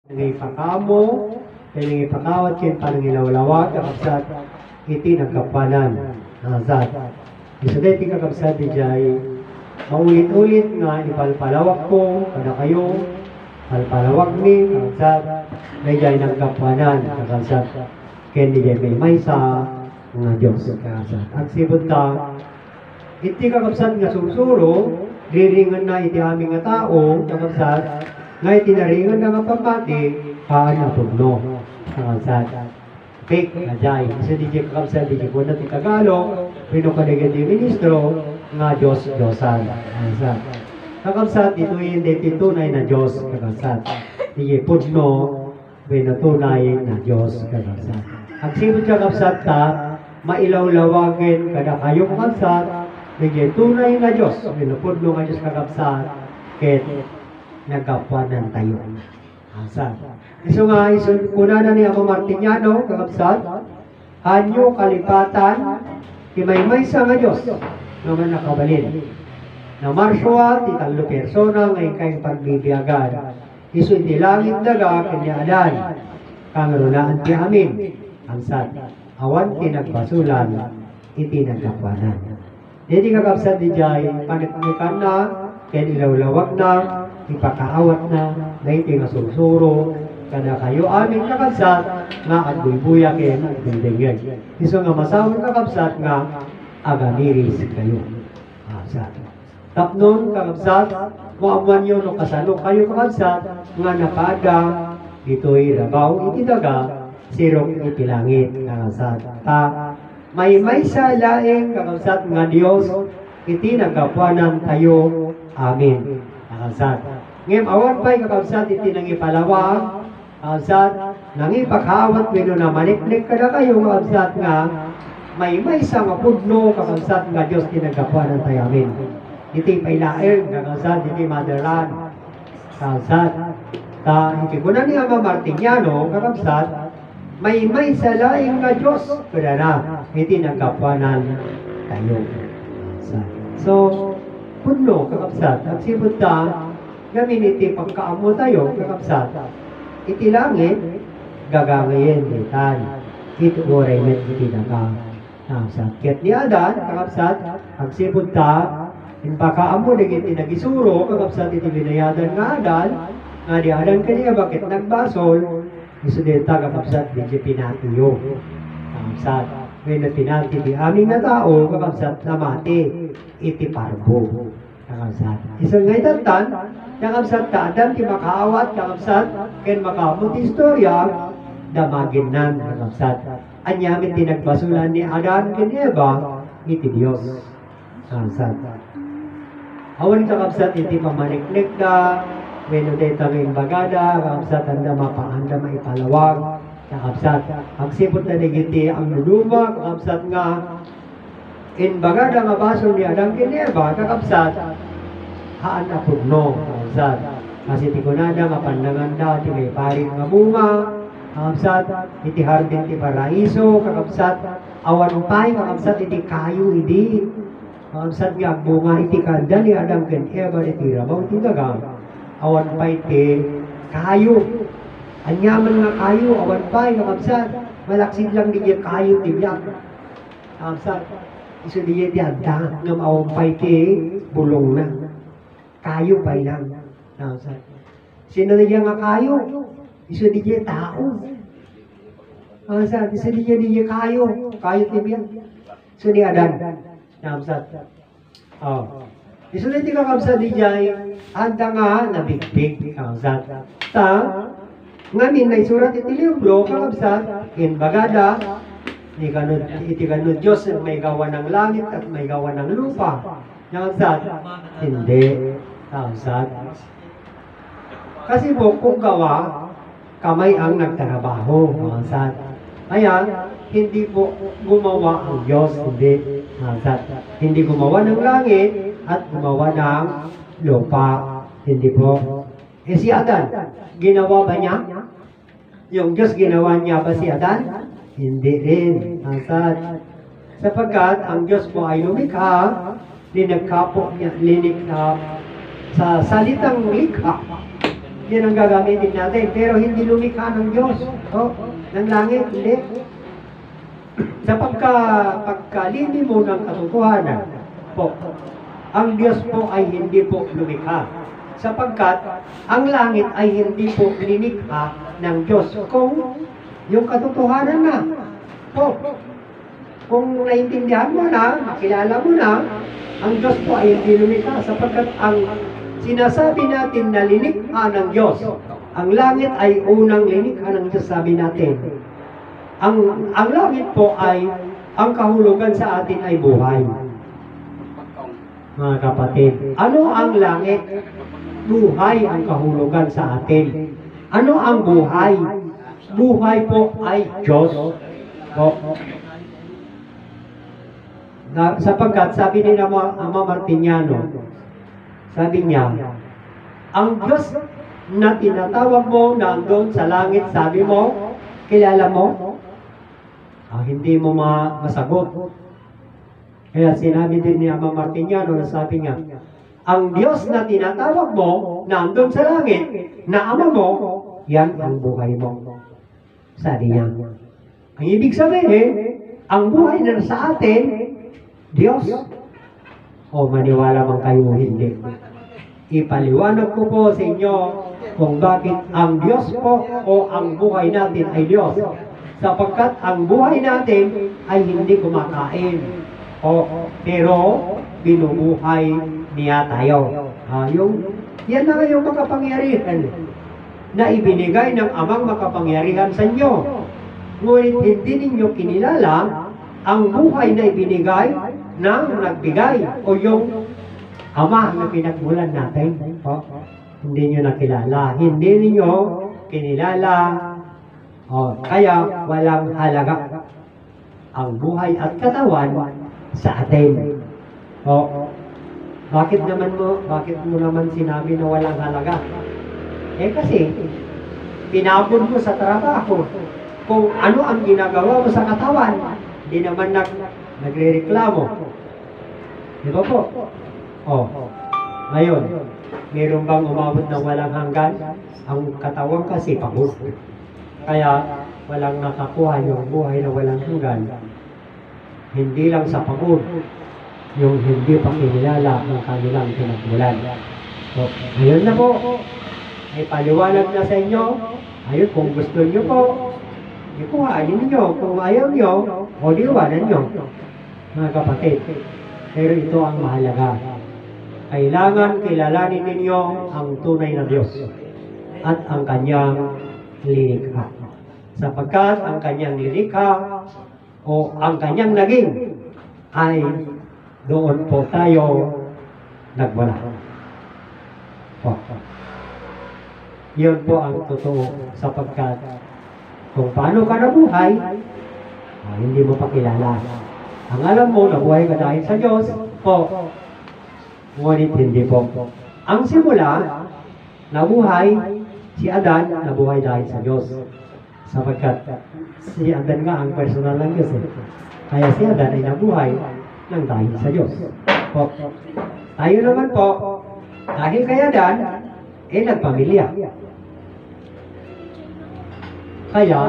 Nangipakamo, nangipakawat kin panangilawlawag, kakabsat, iti nagkapanan. Nazat. Isuday ti kakabsat di jay, maulit-ulit nga ipalpalawag ko, kada kayo, palpalawag ni, kakabsat, may jay nagkapanan, kakabsat, ken di jay may maysa, nga Diyos, kakabsat. At sibot ta, iti kakabsat nga susuro, riringan na iti aming nga tao, kakabsat, nga itinaringan na nga pamati, kaan na pugno. Kakabsat. Fake, kajay. Isa di jay kakabsat, di jay po natin Tagalog, pinukadagan di ministro, nga Diyos, Diyosan. Kakabsat. Kakabsat, ito yung tunay na Diyos, kakabsat. Di jay pugno, pinutunay na Diyos, kakabsat. Ang sibot kakabsat ta, mailawlawagin kada kayo kakabsat, di jay tunay na Diyos, pinupudno nga Diyos kakabsat, ket nagkapanan tayo. Asa. Iso nga, kuna na ni Ama Martiniano, kakabsat, anyo kalipatan, kimay-may sa nga Diyos, naman nakabalin. Na marswa, ti talo persona, ngayon kayong pagbibiyagan. Iso iti langit daga, kanyaadan, kangarunaan ti amin. Ansat, awan ti nagpasulan, iti nagkapanan. Hindi kakabsat di jay, panitnikan na, kaya ilawlawag na, ipakaawat na, dahil tinasursuro, kada kayo aming kakabsat, nga at buybuyakin at bindingin. Iso nga masawang kakabsat nga, agamiris kayo. Kakabsat. Tapnon, kakabsat, maamuan nyo no kasalo kayo kakabsat, nga napada, ito'y rabaw, itidaga, sirok ipilangit, kakabsat. May sa laing kakabsat nga Diyos, iti nagkapuanan tayo, amin. Kakabsat. Ngayon, awan pa'y kakabsat, iti nangipalawag, kakabsat, nangipakawat, wino na maniklik kada kayo, kakabsat nga, may sa nga pudno, kakabsat nga Diyos, tinagkapuanan tayo, amin. Iti pailaeng, kakabsat, iti madaran, kakabsat, iti kunan ni Ama Martiniano, kakabsat, may sa laing nga Diyos, kada na, iti nagkapuanan tayo. So, pudno, kakabsat, at sibot ta, gamin iti pagkaamo tayo, kakabsat, iti langit, gagangayin, itan, iti oray met iti naga, kakabsat. Ket ni Adan, kakabsat, ang sibot ta, in pagkaamo, iti nagisuro, kakabsat, iti binayadan nga Adan, nga di Adan kaniya, bakit nagbasol, isudeta, kakabsat, di pinatiyo, kakabsat. When pinati di aming nga tao, kakabsat, namati, iti parbo. Kakabsat. Isang nga itatan, kakabsat ta, Adam, ti makaawat, kakabsat, ken makamot istorya, damagin nan, kakabsat. Anyamin ti nagbasulan ni Adan, ken Eva, iti Diyos. Kakabsat. Awan kakabsat, iti pamaniknik da, when utay bagada, kakabsat, handa mapaanda maipalawag, kakabsat. Ang sipot na nagiti ang luluma, kakabsat nga, in bagada nga baso ni Adam Kineva, kakabsat, haan na pugno, kakabsat. Kasi ti kunada nga pandangan da, ti may paring nga bunga, kakabsat, iti hardin ti paraiso, kakabsat, awan pay, kakabsat, iti kayo, idi, kakabsat nga bunga, iti kanda ni Adam Kineva, iti rabaw, iti dagang, awan pay ti kayo, anyaman nga kayo, awan pay, kakabsat, malaksid lang di kayo, tibyak, kakabsat, iso diya di adda, ngam awang pay ti bulong na. Kayo pay lang. Kakabsat. Sino diya nga kayo? Iso diya tao. Kakabsat. Iso diya kayo. Kayo ti biyan. Iso di adan. Kakabsat. Oh. Iso di kakabsat diya, adda nga nabigbig. Kakabsat. Ta, ngamin na isurat iti libro, kakabsat, in bagada, iti kanod Diyos may gawa ng langit at may gawa ng lupa. Kakabsat, hindi. Kakabsat. Kasi po, kung gawa, kamay ang nagtrabaho. Kakabsat. Kaya, hindi po gumawa ang Diyos, hindi. Kakabsat. Hindi gumawa ng langit at gumawa ng lupa. Hindi po. Si Adan, ginawa ba niya? Yung Diyos ginawa niya ba si Adan? Hindi rin. Kakabsat. Sapagkat ang Diyos po ay lumikha, linagkapo niya, linikha sa salitang likha. Yan ang gagamitin natin. Pero hindi lumikha ng Diyos. O, ng langit, hindi. Sa pagkalini mo ng katotohanan po, ang Diyos po ay hindi po lumikha. Sapagkat ang langit ay hindi po linikha ng Diyos. Kung yung katotohanan na po, kung naintindihan mo na, makilala mo na, ang Diyos po ay hindi lumikha. Sapagkat ang sinasabi natin na linikha ng Diyos, ang langit ay unang linikha ng Diyos, sabi natin. Ang langit po ay, ang kahulugan sa atin ay buhay. Mga kapatid, ano ang langit? Buhay ang kahulugan sa atin. Ano ang buhay? Buhay po ay Diyos. Po. Sapagkat sabi ni Ama Martiniano, sabi niya, ang Diyos na tinatawag mo na andun sa langit, sabi mo, kilala mo? Hindi mo masagot. Kaya sinabi din ni Ama Martiniano na sabi niya, ang Diyos na tinatawag mo na andun sa langit, na Ama mo, yan ang buhay mo. Sabi niya. Ang ibig sabihin, ang buhay na sa atin, Diyos. O maniwala man kayo hindi. Ipaliwanag ko po sa inyo kung bakit ang Diyos po o ang buhay natin ay Diyos. Sapagkat ang buhay natin ay hindi kumakain. Pero binubuhay niya tayo. Yan na yung makapangyarihan na ibinigay ng Amang makapangyarihan sa inyo. Ngunit hindi ninyo kinilala ang buhay na ibinigay ng nagbigay o yung Ama na pinagmulan natin. Hindi nyo nakilala. Hindi ninyo kinilala. Kaya walang halaga ang buhay at katawan sa atin. Bakit mo naman sinabi na walang halaga? Kasi pinabon mo sa trabaho. Kung ano ang ginagawa mo sa katawan, hindi naman nagre-reklamo. Di ba po? Ngayon, meron bang umabot ng walang hanggan? Ang katawan kasi pagod. Kaya walang nakakuha yung buhay na walang hanggan. Hindi lang sa pagod, yung hindi pang inilala ng kanilang pinagmulan. Ngayon na po, ay paliwanag na sa inyo. Ayun, kung gusto nyo po, ikuhanin nyo. Kung ayaw nyo, o diiwanan nyo. Mga kapatid, pero ito ang mahalaga. Kailangan kilalanin ninyo ang tunay na Diyos at ang kanyang linikha. Sapagkat ang kanyang linikha o ang kanyang naging ay doon po tayo nagwala. Yun po ang totoo sapagkat kung paano ka nabuhay, hindi mo pa kilala. Ang alam mo, nabuhay ka dahil sa Diyos, ngunit hindi po. Ang simula, nabuhay, si Adan, nabuhay dahil sa Diyos. Sapagkat si Adan nga ang personal ng Diyos. Kaya si Adan ay nabuhay ng dahil sa Diyos. Tayo naman po, dahil kay Adan, nagpamilya. Kaya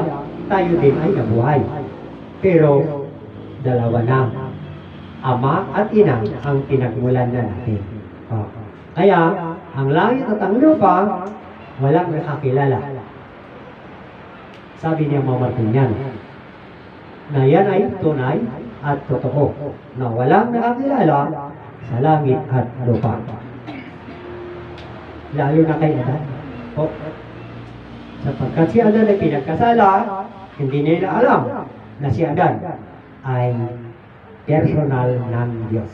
tayo din ay nabuhay. Pero dalawa na. Ama at ina ang pinagmulan na natin. Kaya ang langit at ang lupa walang nakakilala. Sabi niya Ama Martiniano na yan ay tunay at totoo na walang nakakilala sa langit at lupa. Lalo na kay Adan. Sapagkat si Adan ay pinagkasala, hindi nila alam na si Adan ay personal ng Diyos.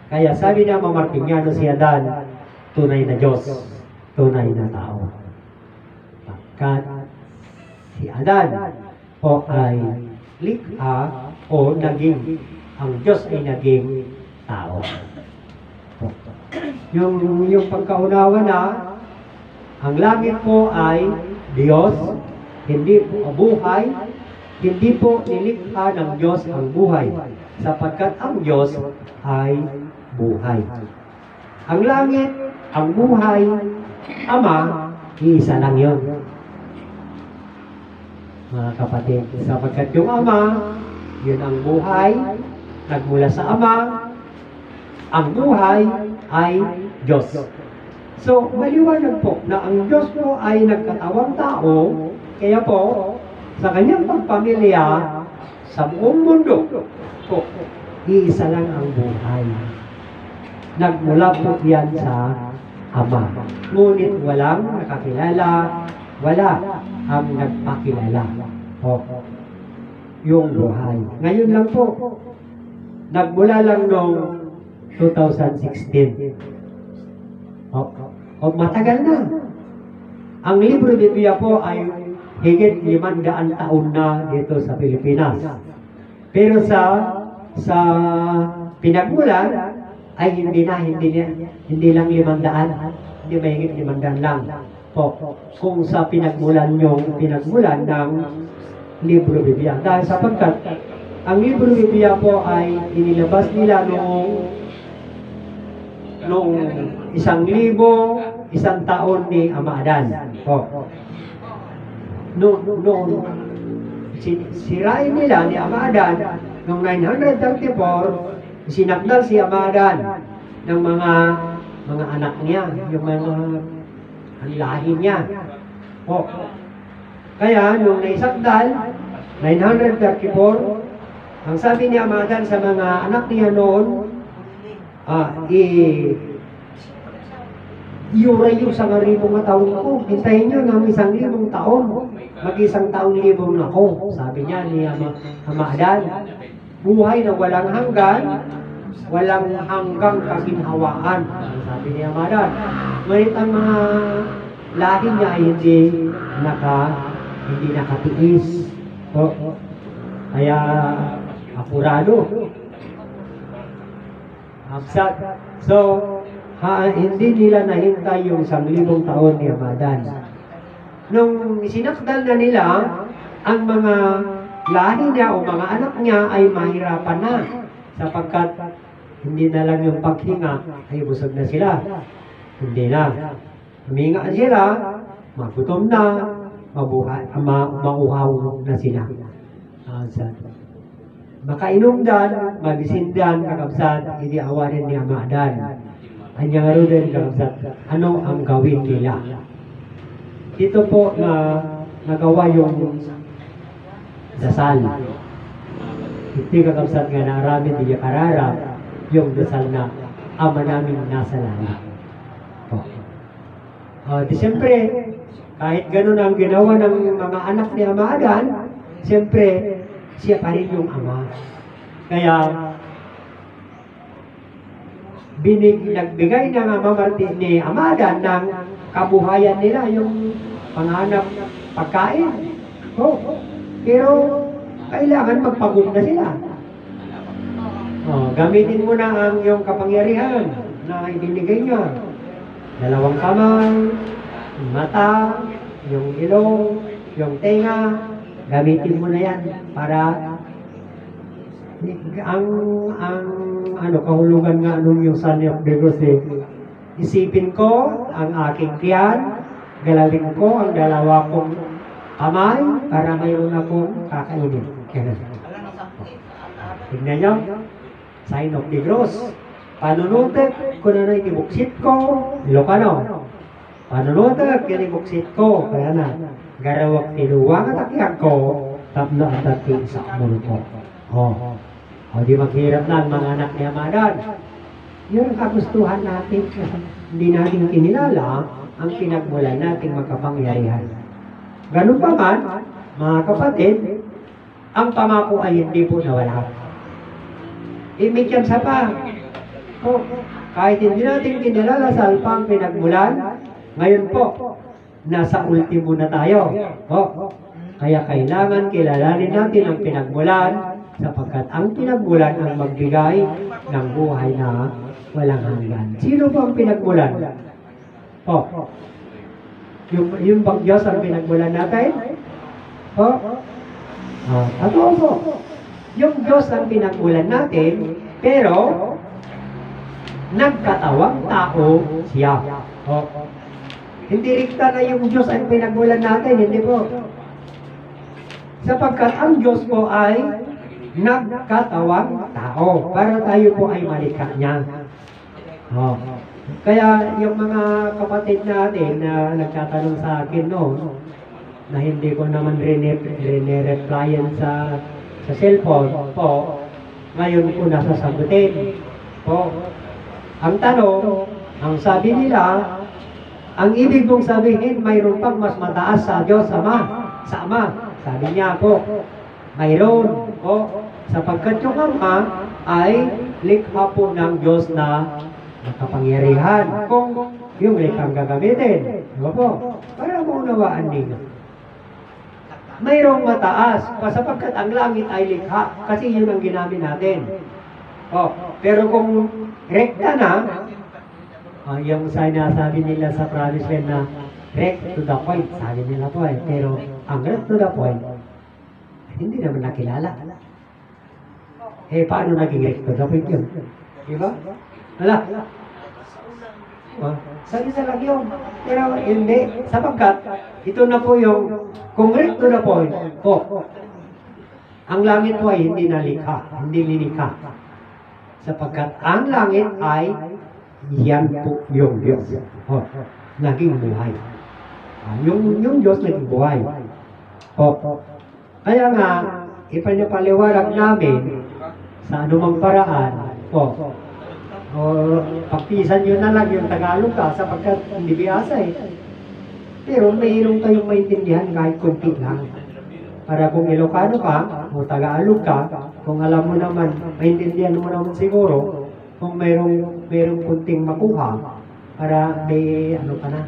Kaya sabi na Ama Martiniano si Adan, tunay na Diyos, tunay na tao. Sapagkat si Adan o ay likha o naging, ang Diyos ay naging tao. Yung pagkaunawa na, ang langit po ay Diyos, hindi po buhay, hindi po nilikha ng Diyos ang buhay, sapagkat ang Diyos ay buhay. Ang langit, ang buhay, Ama, Iisa lang yun. Mga kapatid, sapagkat yung Ama, yun ang buhay, nagmula sa Ama, ang buhay ay Diyos. So, maliwanag po na ang Diyos po ay nagkatawang tao, kaya po, sa kanyang pagpamilya, sa buong mundo po, iisa lang ang buhay. Nagmula po yan sa Ama. Ngunit walang nakakilala, wala ang nagpakilala. O, yung buhay. Ngayon lang po, nagmula lang noong 2016. O matagal na. Ang libro ni Biblia po ay higit 500 taon na dito sa Pilipinas. Pero sa pinagmulan, ay hindi lang 500, hindi mahigit 500 lang. Po, kung sa pinagmulan ng libro Biblia. Dahil sapagkat ang libro Biblia po ay inilabas nila noong 1,000 taon ni Ama Adan. Po. Noon sirain nila ni Ama Adan noong 934. Sinakdal si Ama Adan ng mga anak niya, yung mga ang lahi niya. O, kaya, nung naisakdal, 934, ang sabi ni Ama Adan sa mga anak niya noon, iuray yung 1,000 taon ko. Hintayin nyo ng 1,000 taon. Mag-1,000 taon na ko. Sabi niya ni Ama Adan. Buhay na walang hanggan, walang hanggang kaginhawaan. Sabi ni Ama Adan. Ngunit ang mga lahi niya ay hindi nakatiis. Kaya apurado. Absat. So, hindi nila nahintay yung 1,000 taon ni Ama Adan. Nung isinakdal na nila, ang mga lahi niya o mga anak niya ay mahirapan na sapagkat hindi na lang yung paghinga ay busog na sila. Hindi na. Huminga sila, magutom na, mauhaw na sila. Makainumdan, magisindan, kakabsat, hindi awarin ni Ama Adan. Anya nga rin kakabsat, ano ang gawin nila? Dito po na nagawa yung dasal. Hindi kakabsat nga naaramin, hindi kararap yung dasal na Ama namin nasa langit. Di siyempre, kahit ganun ang ginawa ng mga anak ni Ama Adan, siyempre, siya pa rin yung Ama. Kaya, nagbigay ng Ama Martin ni Ama Adan ng kabuhayan nila, yung panghanap pagkain. Pero, kailangan magpagod na sila. Gamitin mo na ang iyong kapangyarihan na ibinigay niya. 2 kamay, yung mata, yung ilong, yung tenga, gamitin mo na yan para ang kahulugan nga anong yung Son of the Cross isipin ko ang aking tiyan, galalin ko ang 2 kong kamay para mayroon akong kakainin. Tignan nyo, Sign of the Cross. Panunutek, kung ano itibuksit ko, Ilocano. Panunutek, kinibuksit ko, kaya na, garawak tiluwang at akyak ko, tapno at ating sa mulo ko. Di maghirap na ang mga anak ni Ama Adan. Yun ang kagustuhan natin. Hindi natin kinilala ang pinagmulan nating magkapangyarihan. Ganun pa man, mga kapatid, ang pangako ay hindi po nawala. Imikyan pa. Kahit hindi natin kinilala sa alpang pinagmulan, ngayon po, nasa ultimo na tayo. Kaya kailangan kilalanin natin ang pinagmulan sapagkat ang pinagmulan ang magbigay ng buhay na walang hanggan. Sino po ang pinagmulan? Yung bang Diyos ang pinagmulan natin? Totoo po. Yung Diyos ang pinagmulan natin, pero nagkatawang tao siya. Hindi rikta na yung Diyos ang pinagmulan natin, hindi po. Sapagkat ang Diyos po ay nagkatawang tao para tayo po ay malikha niya. Oh. Kaya yung mga kapatid natin na nagtatanong sa akin noon, na hindi ko naman rene-replyan sa cellphone po, ngayon ko nasasagutin po. Ang tanong, ang sabi nila, ang ibig kong sabihin, mayroon pang mas mataas sa Diyos Ama, sa Ama. Sabi niya po, mayroon po, sapagkat yung Ama ay likha po ng Diyos na nakapangyarihan. Kung yung likhang gagamitin, diba po? Para maunawaan ninyo. Mayroong mataas, sapagkat ang langit ay likha, kasi yun ang ginamit natin. Oh, pero kung rekta na, yung sinasabi nila sa promise land na direct to the point, sabi nila po eh. Pero ang direct to the point, hindi naman nakilala. Eh, paano naging direct to the point yun? Diba? Wala. Sabi sa lang yun. Pero hindi. Sapagkat, ito na po yung, kung direct to the point, po, ang langit po ay hindi nalikha, hindi linikha. Sapagkat ang langit ay yan po yung Diyos. Oh, naging buhay. Yung Diyos naging buhay. Oh, kaya nga, ipinapaliwanag namin sa anumang paraan. Pagpisan nyo na lang yung Tagalog ka sapagkat hindi biyasa eh. Pero mayroon kayong maintindihan kahit kunti lang. Para kung Ilocano ka o Tagalog ka, kung alam mo naman, maintindihan mo naman siguro, kung mayroong kunting makuha, para may ano ka na.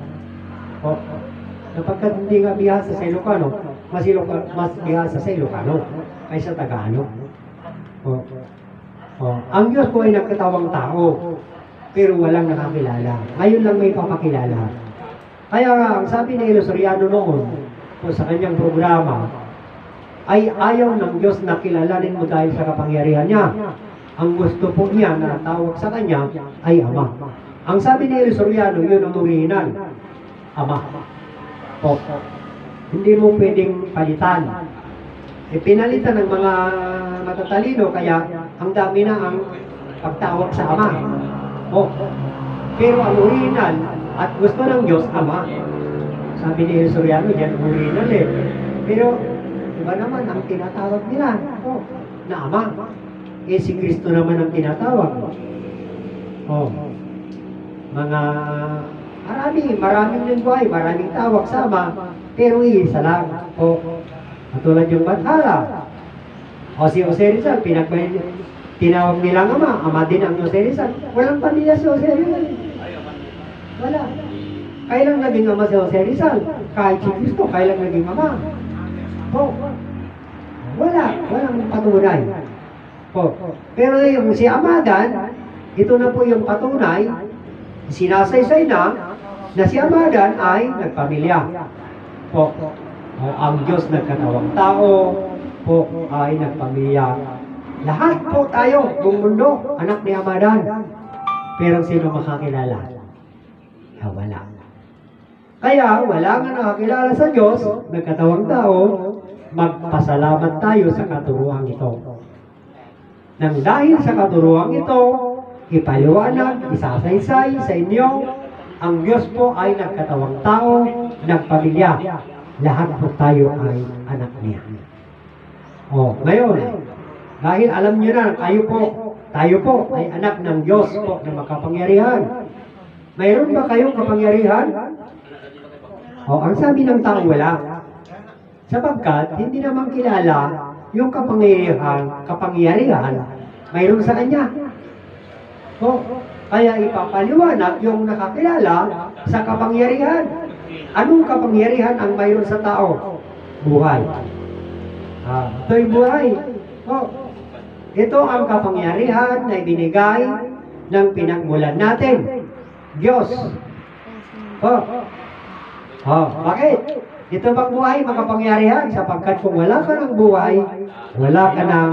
O, napagkat hindi nga bihasa sa Ilocano, mas bihasa sa Ilocano kaysa Tagalog. Ang Diyos po ay nagkatawang tao, pero walang nakakilala. Ngayon lang may papakilala. Kaya nga, ang sabi ni Ilocano noon, po sa kanyang programa, ay ayaw ng Diyos na kilalanin mo dahil sa kapangyarihan niya. Ang gusto po niya na tawag sa kanya ay Ama. Ang sabi ni Ilocano, yun ang original. Ama. Po. Hindi mo pwedeng palitan. Pinalitan ng mga matatalino, kaya ang dami na ang pagtawag sa Ama. Po. Pero ang original at gusto ng Diyos, Ama. Sabi ni Ilocano, yan ang original eh. Pero iba naman ang tinatawag nila. Po. Na Ama. Eh, si Kristo naman ang tinatawag. Maraming lingwahe, maraming tawag sa Ama, pero isa lang. Katulad yung Bathala. Si Jose Rizal, tinawag nilang Ama, Ama din ang Jose Rizal. Walang pamilya si Jose Rizal. Wala. Kailang naging Ama si Jose Rizal? Kahit si Kristo, kailang naging Ama? Walang patunay. Pero yung si Amadan, ito na po yung patunay, sinasaysay na si Amadan ay nagpamilya. Ang Diyos nagkatawang tao, ay nagpamilya. Lahat po tayo, buong mundo, anak ni Amadan. Pero sino makakilala? Wala. Kaya wala nga nakakilala sa Diyos, nagkatawang tao, magpasalamat tayo sa katuruan ito. Nang dahil sa katuruan ito, ipaliwanag, isasaysay sa inyo, ang Diyos po ay nagkatawang tao, nagpamilya. Lahat po tayo ay anak niya. Ngayon, dahil alam niyo na, tayo po ay anak ng Diyos po na makapangyarihan. Mayroon ba kayong kapangyarihan? Ang sabi ng tao, wala. Sapagkat, hindi naman kilala yung kapangyarihan, mayroon sa kanya. Kaya ipapaliwanag yung nakakilala sa kapangyarihan. Anong kapangyarihan ang mayroon sa tao? Buhay. Ito'y buhay. Ito ang kapangyarihan na ibinigay ng pinagmulan natin, Diyos. Bakit? Ito bang buhay makapangyarihan? Sapagkat kung wala ka ng buhay, wala ka ng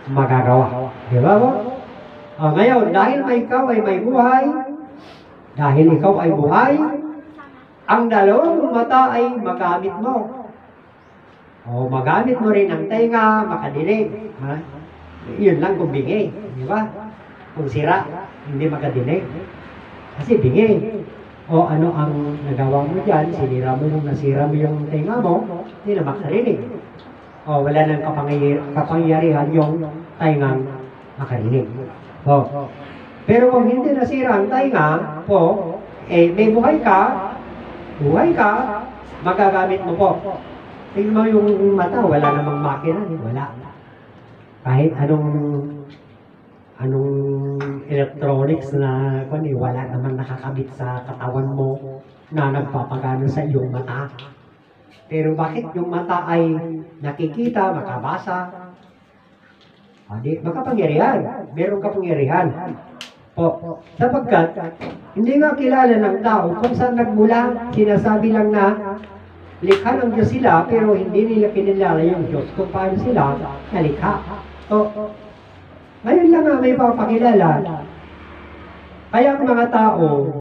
magagawa. Di ba po? Ngayon, dahil ikaw ay may buhay, dahil ikaw ay buhay, ang dalawang mata ay magamit mo. O magamit mo rin ang tenga, makadinig. Ha? Yun lang kung bingi. Di ba? Kung sira, hindi makadinig. Kasi bingi. O ano ang nagawa mo dyan, sinira mo yung nasira mo yung tenga mo, hindi na makarinig. O wala nang kapangyarihan yung tengang makarinig. O, pero kung hindi nasira ang tenga po, may buhay ka, magagamit mo po. Tingnan mo yung mata, wala namang makina, wala. Kahit anong electronics na wala naman nakakabit sa katawan mo na nagpapagana sa iyong mata. Pero bakit yung mata ay nakikita, makabasa? Makapangyarihan. Meron kapangyarihan. Po, sapagkat hindi nga kilala ng tao kung saan nagmula. Sinasabi lang na likha ng Diyos sila, pero hindi nila kinilala yung Diyos kung paano sila nalikha. So, ngayon lang nga may papakilala. Kaya ang mga tao,